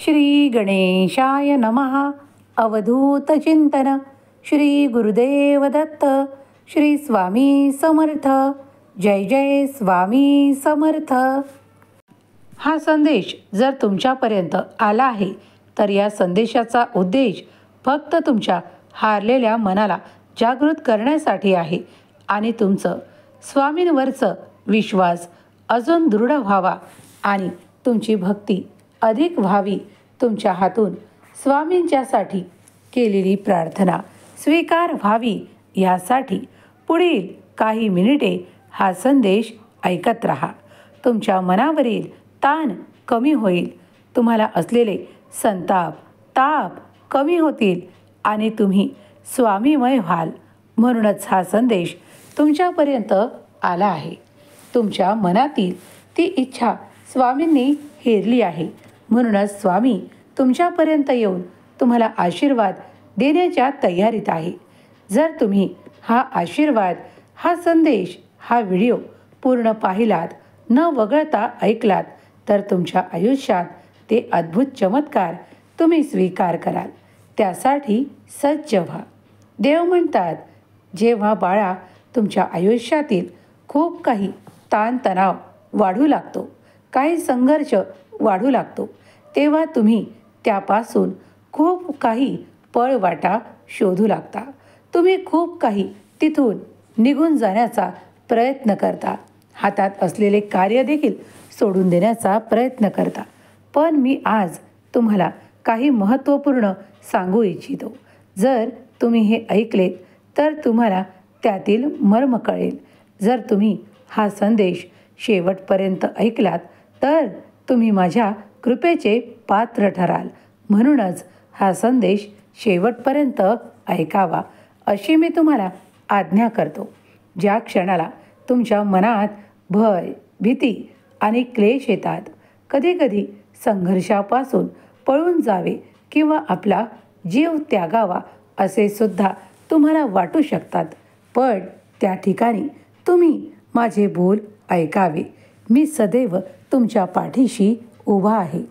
श्री गणेशाय नमः. अवधूत चिंतन. श्री गुरुदेव दत्त. श्री स्वामी समर्थ. जय जय स्वामी समर्थ. हा संदेश जर तुमच्यापर्यंत आला आहे तर या संदेशाचा उद्देश फक्त तुमच्या हारलेल्या मनाला जागृत करण्यासाठी आहे आणि तुमचं स्वामींवरचं विश्वास अजून दृढ व्हावा आणि तुमची भक्ती अधिक व्हावी. तुमच्या हातून स्वामींच्यासाठी केलेली प्रार्थना स्वीकार व्हावी यासाठी पुढील काही मिनिटे हा संदेश ऐकत राहा. तुमच्या मनावरील ताण कमी होईल, तुम्हाला असलेले संताप ताप कमी होतील आणि तुम्ही स्वामीमय व्हाल. म्हणूनच हा संदेश तुमच्यापर्यंत आला आहे. तुमच्या मनातील ती इच्छा स्वामींनी हेरली आहे. म्हणूनच स्वामी तुमच्यापर्यंत येऊन तुम्हाला आशीर्वाद देण्याच्या तयारीत आहे. जर तुम्ही हा आशीर्वाद, हा संदेश, हा व्हिडिओ पूर्ण पाहिलात, न वगळता ऐकलात तर तुमच्या आयुष्यात ते अद्भुत चमत्कार तुम्ही स्वीकार कराल. त्यासाठी सज्ज व्हा. देव म्हणतात, जेव्हा बाळा तुमच्या आयुष्यातील खूप काही ताणतणाव वाढू लागतो, काही संघर्ष वाढू लागतो, तेव्हा तुम्ही त्यापासून खूप काही पळवाटा शोधू लागता. तुम्ही खूप काही तिथून निघून जाण्याचा प्रयत्न करता. हातात असलेले कार्य देखील सोडून देण्याचा प्रयत्न करता. पण मी आज तुम्हाला काही महत्त्वपूर्ण सांगू इच्छितो. जर तुम्ही हे ऐकलेत तर तुम्हाला त्यातील मर्म कळेल. जर तुम्ही हा संदेश शेवटपर्यंत ऐकलात तर तुम्ही माझ्या कृपेचे पात्र ठराल. म्हणूनच हा संदेश शेवटपर्यंत ऐकावा अशी मी तुम्हाला आज्ञा करतो. ज्या क्षणाला तुमच्या मनात भय, भीती आणि क्लेश येतात, कधीकधी संघर्षापासून पळून जावे किंवा आपला जीव त्यागावा असे सुद्धा तुम्हाला वाटू शकतात, पण त्या ठिकाणी तुम्ही माझे बोल ऐकावे. मी सदैव तुमच्या पाठीशी उभा आहे.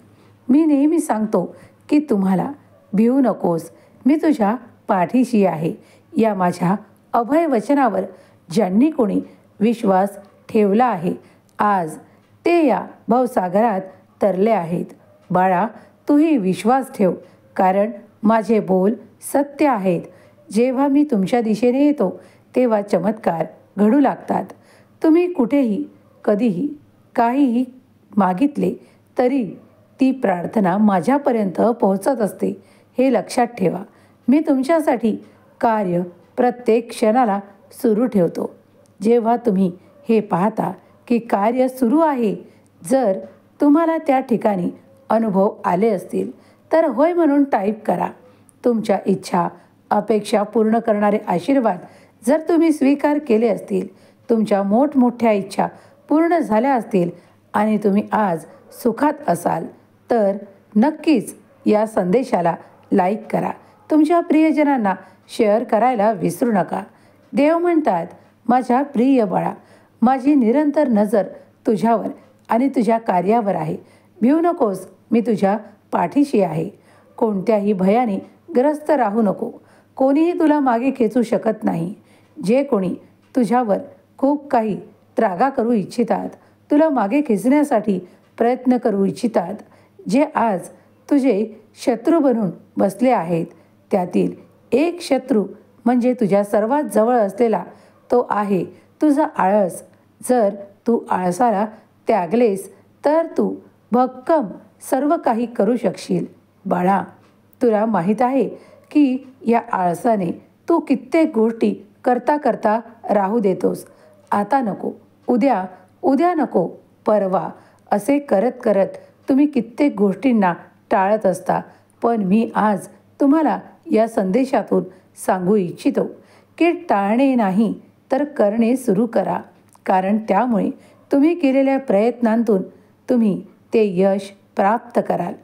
मी नेहमी सांगतो की तुम्हाला भिवू नकोस, मी तुझ्या पाठीशी आहे. या माझ्या अभय वचनावर ज्यांनी कोणी विश्वास ठेवला आहे, आज ते या भवसागरात तरले आहेत. बाळा, तूही विश्वास ठेव, कारण माझे बोल सत्य आहेत. जेव्हा मी तुमच्या दिशेने येतो तेव्हा चमत्कार घडू लागतात. तुम्ही कुठेही कधीही काहीही मागितले तरी ती प्रार्थना माझ्यापर्यंत पोहोचत असते, हे लक्षात ठेवा. मी तुमच्यासाठी कार्य प्रत्येक क्षणाला सुरू ठेवतो. जेव्हा तुम्ही हे पाहता की कार्य सुरू आहे, जर तुम्हाला त्या ठिकाणी अनुभव आले असतील तर होय म्हणून टाईप करा. तुमच्या इच्छा अपेक्षा पूर्ण करणारे आशीर्वाद जर तुम्ही स्वीकार केले असतील, तुमच्या मोठमोठ्या इच्छा पूर्ण झाल्या असतील आणि तुम्ही आज सुखात असाल तर नक्कीच या संदेशाला लाईक करा. तुमच्या प्रियजनांना शेअर करायला विसरू नका. देव म्हणतात, माझ्या प्रिय बाळा, माझी निरंतर नजर तुझ्यावर आणि तुझ्या कार्यावर आहे. भिवू नकोस, मी तुझ्या पाठीशी आहे. कोणत्याही भयाने ग्रस्त राहू नको. कोणीही तुला मागे खेचू शकत नाही. जे कोणी तुझ्यावर खूप काही त्रागा करू इच्छितात, तुला मागे खेचण्यासाठी प्रयत्न करू इच्छितात, जे आज तुझे शत्रू बनून बसले आहेत, त्यातील एक शत्रू म्हणजे तुझ्या सर्वात जवळ असलेला तो आहे तुझा आळस. जर तू आळसाला त्यागलेस तर तू भक्कम सर्व काही करू शकशील. बाळा, तुला माहीत आहे की या आळसाने तू कित्येक गोष्टी करता करता राहू देतोस. आता नको, उद्या नको, परवा असे करत करत तुम्ही कित्येक गोष्टींना टाळत असता. पण मी आज तुम्हाला या संदेशातून सांगू इच्छितो की टाळणे नाही तर करणे सुरू करा, कारण त्यामुळे तुम्ही केलेल्या प्रयत्नांतून तुम्ही ते यश प्राप्त कराल.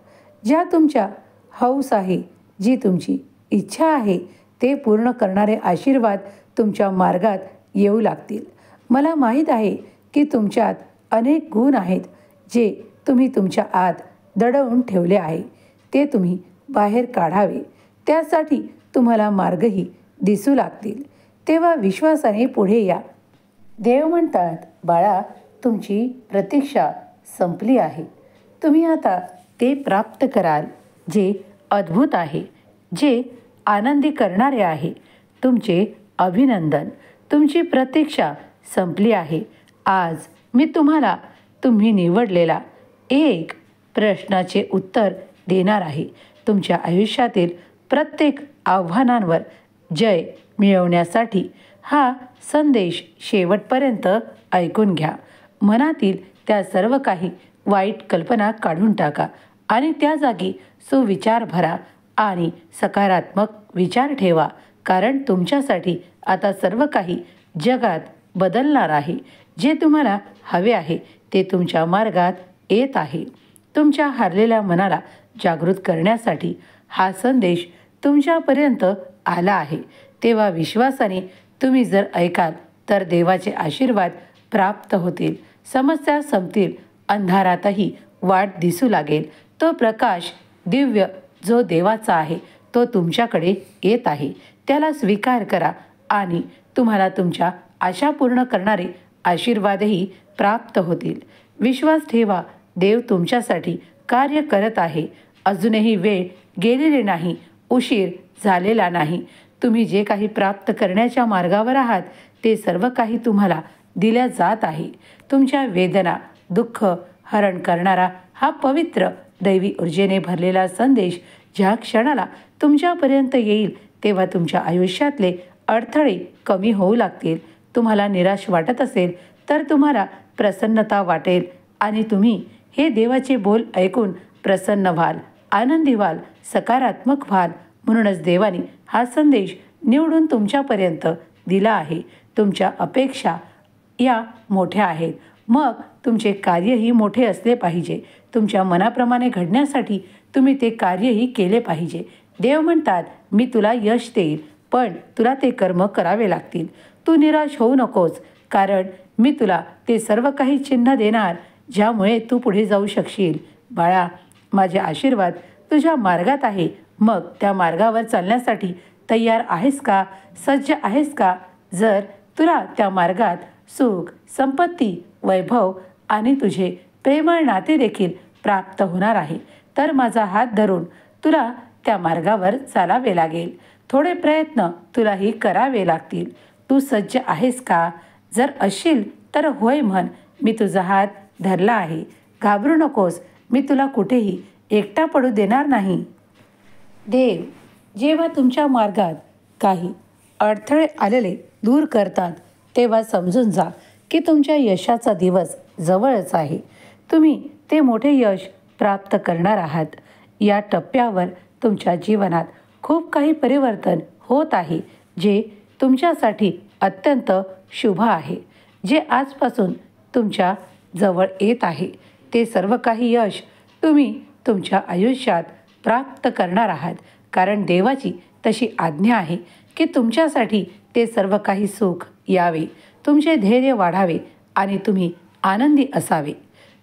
ज्या तुमच्या हौस आहे, जी तुमची इच्छा आहे, ते पूर्ण करणारे आशीर्वाद तुमच्या मार्गात येऊ लागतील. मला माहीत आहे की तुमच्यात अनेक गुण आहेत जे तुम्ही तुमच्या आत दडवून ठेवले आहे. ते तुम्ही बाहेर काढावे. त्यासाठी तुम्हाला मार्गही दिसू लागतील. तेव्हा विश्वासाने पुढे या. देव म्हणतात, बाळा, तुमची प्रतीक्षा संपली आहे. तुम्ही आता ते प्राप्त कराल जे अद्भुत आहे, जे आनंदी करणारे आहे. तुमचे अभिनंदन. तुमची प्रतीक्षा संपली आहे. आज मी तुम्हाला तुम्ही निवडलेला एक प्रश्नाचे उत्तर देणार आहे. तुमच्या आयुष्यातील प्रत्येक आव्हानांवर जय मिळवण्यासाठी हा संदेश शेवटपर्यंत ऐकून घ्या. मनातील त्या सर्व काही वाईट कल्पना काढून टाका आणि त्या जागी सुविचार भरा आणि सकारात्मक विचार ठेवा. कारण तुमच्यासाठी आता सर्व काही जगात बदलणार आहे. जे तुम्हाला हवे आहे ते तुमच्या मार्गात येत आहे. तुमच्या हारलेल्या मनाला जागृत करण्यासाठी हा संदेश तुमच्यापर्यंत आला आहे. तेव्हा विश्वासाने तुम्ही जर ऐकाल तर देवाचे आशीर्वाद प्राप्त होतील. समस्या संपतील. अंधारातही वाट दिसू लागेल. तो प्रकाश दिव्य जो देवाचा आहे तो तुमच्याकडे येत आहे. त्याला स्वीकार करा आणि तुम्हाला तुमच्या आशा पूर्ण करणारे आशीर्वादही प्राप्त होतील. विश्वास ठेवा. देव तुमच्यासाठी कार्य करत आहे. अजूनही वेळ गेलेली नाही. उशीर झालेला नाही. तुम्ही जे काही प्राप्त करण्याच्या मार्गावर आहात ते सर्व काही तुम्हाला दिल्या जात आहे. तुमच्या वेदना, दुःख हरण करणारा हा पवित्र दैवी ऊर्जेने भरलेला संदेश ज्या क्षणाला तुमच्यापर्यंत येईल तेव्हा तुमच्या आयुष्यातले अडथळे कमी होऊ लागतील. तुम्हाला निराश वाटत असेल तर तुम्हाला प्रसन्नता वाटेल आणि तुम्ही हे देवाचे बोल ऐकून प्रसन्न व्हाल, आनंदी व्हाल, सकारात्मक व्हाल. म्हणूनच देवाने हा संदेश निवडून तुमच्यापर्यंत दिला आहे. तुमच्या अपेक्षा या मोठ्या आहेत, मग तुमचे कार्यही मोठे असले पाहिजे. तुमच्या मनाप्रमाणे घडण्यासाठी तुम्ही ते कार्यही केले पाहिजे. देव म्हणतात, मी तुला यश देईल, पण तुला ते कर्म करावे लागतील. तू निराश होऊ नकोस, कारण मी तुला ते सर्व काही चिन्ह देणार ज्यामुळे तू पुढे जाऊ शकशील. बाळा, माझे आशीर्वाद तुझ्या मार्गात आहे. मग त्या मार्गावर चालण्यासाठी तयार आहेस का? सज्ज आहेस का? जर तुला त्या मार्गात सुख, संपत्ती, वैभव आणि तुझे प्रेमळ नाते देखील प्राप्त होणार आहे तर माझा हात धरून तुला त्या मार्गावर चालावे लागेल. थोडे प्रयत्न तुलाही करावे लागतील. तू सज्ज आहेस का? जर असशील तर होय म्हण. मी तुझा हात धरला आहे. घाबरू नकोस. मी तुला कुठेही एकटा पडू देणार नाही. देव जेव्हा तुमच्या मार्गात काही अडथळे आलेले दूर करतात तेव्हा समजून जा की तुमच्या यशाचा दिवस जवळच आहे. तुम्ही ते मोठे यश प्राप्त करणार आहात. या टप्प्यावर तुमच्या जीवनात खूप काही परिवर्तन होत आहे जे तुमच्यासाठी अत्यंत शुभ आहे. जे आजपासून तुमच्या जवळ येत आहे ते सर्व काही यश तुम्ही तुमच्या आयुष्यात प्राप्त करणार आहात. कारण देवाची तशी आज्ञा आहे की तुमच्यासाठी ते सर्व काही सुख यावे, तुमचे धैर्य वाढावे आणि तुम्ही आनंदी असावे.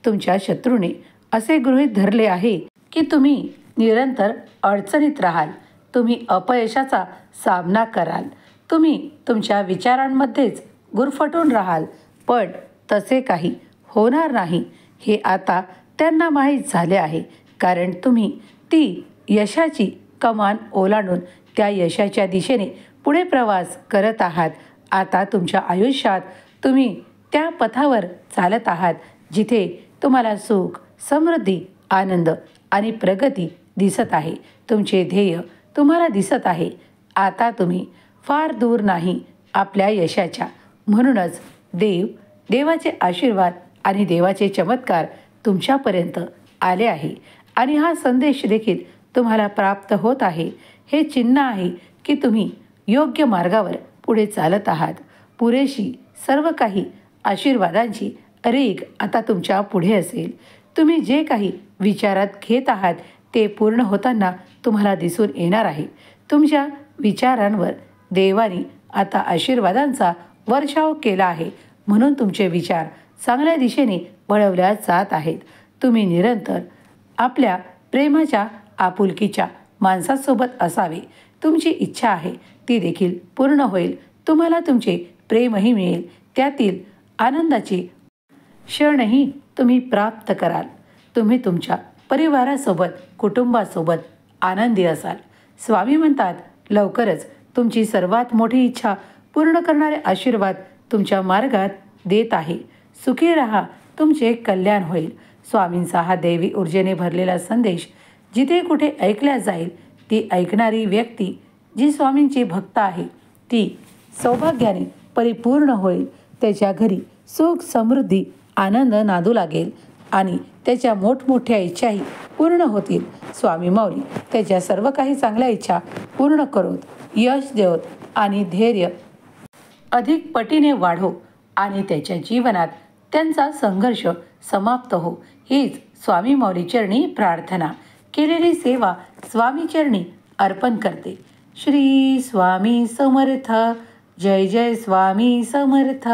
तुमच्या शत्रूने असे गृहीत धरले आहे की तुम्ही निरंतर अडचणीत राहाल. तुम्ही अपयशाचा सामना कराल. तुम्ही तुमच्या विचारांमध्येच गुरफटून राहाल. पण तसे काही होणार नाही हे आता त्यांना माहीत झाले आहे. कारण तुम्ही ती यशाची कमान ओलांडून त्या यशाच्या दिशेने पुढे प्रवास करत आहात. आता तुमच्या आयुष्यात तुम्ही त्या पथावर चालत आहात जिथे तुम्हाला सुख, समृद्धी, आनंद आणि प्रगती दिसत आहे. तुमचे ध्येय तुम्हाला दिसत आहे. आता तुम्ही फार दूर नाही आपल्या यशाच्या. म्हणूनच देवाचे आशीर्वाद आणि देवाचे चमत्कार तुमच्यापर्यंत आले आहे आणि हा संदेश देखील तुम्हाला प्राप्त होत आहे. हे चिन्ह आहे की तुम्ही योग्य मार्गावर पुढे चालत आहात. पुरेशी सर्व काही आशीर्वादांची रेघ आता तुमच्या पुढे असेल. तुम्ही जे काही विचारात घेत आहात ते पूर्ण होताना तुम्हाला दिसून येणार आहे. तुमच्या विचारांवर देवाने आता आशीर्वादांचा वर्षाव केला आहे. म्हणून तुमचे विचार चांगल्या दिशेने वळवल्या जात आहेत. तुम्ही निरंतर आपल्या प्रेमाच्या आपुलकीच्या माणसासोबत असावे. तुमची इच्छा आहे ती देखील पूर्ण होईल. तुम्हाला तुमचे प्रेमही मिळेल. त्यातील आनंदाचे क्षणही तुम्ही प्राप्त कराल. तुम्ही तुमच्या परिवारासोबत, कुटुंबासोबत आनंदी असाल. स्वामी म्हणतात, लवकरच तुमची सर्वात मोठी इच्छा पूर्ण करणारे आशीर्वाद तुमच्या मार्गात देत आहे. सुखी राहा, तुमचे कल्याण होईल. स्वामींचा हा दैवी ऊर्जेने भरलेला संदेश जिथे कुठे ऐकला जाईल, ती ऐकणारी व्यक्ती जी स्वामींची भक्त आहे ती सौभाग्याने परिपूर्ण होईल. त्याच्या घरी सुख, समृद्धी, आनंद नांदू लागेल आणि त्याच्या मोठमोठ्या इच्छाही पूर्ण होतील. स्वामी माऊली त्याच्या सर्व काही चांगल्या इच्छा पूर्ण करोत, यश देवत आणि धैर्य अधिक पटीने वाढो आणि त्याच्या जीवनात त्यांचा संघर्ष समाप्त हो, हीच स्वामी माऊली चरणी प्रार्थना. केलेली सेवा स्वामी चरणी अर्पण करते. श्री स्वामी समर्थ. जय जय स्वामी समर्थ.